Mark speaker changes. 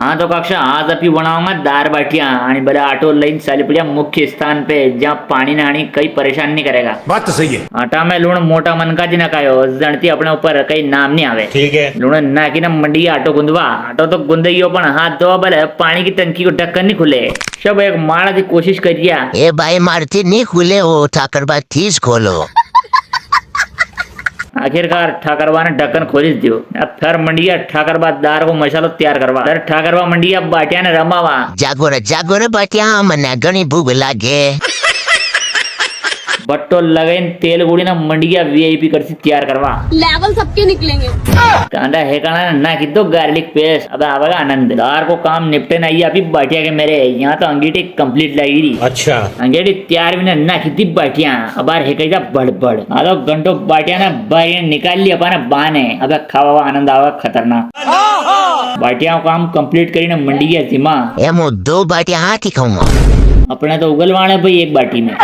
Speaker 1: हाँ तो कक्षा आज अभी बनाऊंगा दाल बाटिया आणि बड़ा आटो लाइन चाली पड़िया मुख्य स्थान पे जहाँ पानी नानी कई परेशान नहीं करेगा।
Speaker 2: बात तो सही है।
Speaker 1: आटा में लूण मोटा मन का जी ना कायो जनती अपने ऊपर कई नाम नहीं आवे।
Speaker 2: ठीक है।
Speaker 1: लूण ना की ना मंडी आटो गुंदवा आटो तो गुंदइयो पण हाथ धोवा भले पानी की टंकी को ढक्कन नहीं खुले। सब एक माड़ा की कोशिश करिया।
Speaker 3: ए भाई मारती नहीं खुले हो ठाकर बात तीस खोलो।
Speaker 1: आखिरकार ठाकरबा ने ढक्कन खोल दियो। अब फिर मंडिया ठाकरबा दार को मसालो तैयार करवा। फिर ठाकरबा मंडिया बाटिया ने रमावा।
Speaker 3: जागो रे बाटिया मने घनी भूख लागे।
Speaker 1: बट्टो लगन तेल गुड़ी ना मंडिया वीआईपी करसी तैयार करवा।
Speaker 4: लेवल सबके निकलेंगे।
Speaker 1: कांदा है काना ना कि दो गार्लिक पेस्ट। अब आवेगा आनंद। दार को काम निपटे ना ये अभी बाटिया के मेरे यहाँ तो अंगीठी कंप्लीट लगी।
Speaker 2: अच्छा।
Speaker 1: अंगीठी तैयार भी ना कि दी बाटिया अब बार है कहीं बड़ आधो घंटो बाटिया ना बाहर निकाल लिया पाना बाने। अब खावा आनंद आवा खतरनाक। बाटिया को काम कंप्लीट करी ना मंडिया जिमा।
Speaker 3: ए मो 2 बाटिया हाथी खाऊंगा।
Speaker 1: अपने तो उगलवाने भाई एक बाटी में।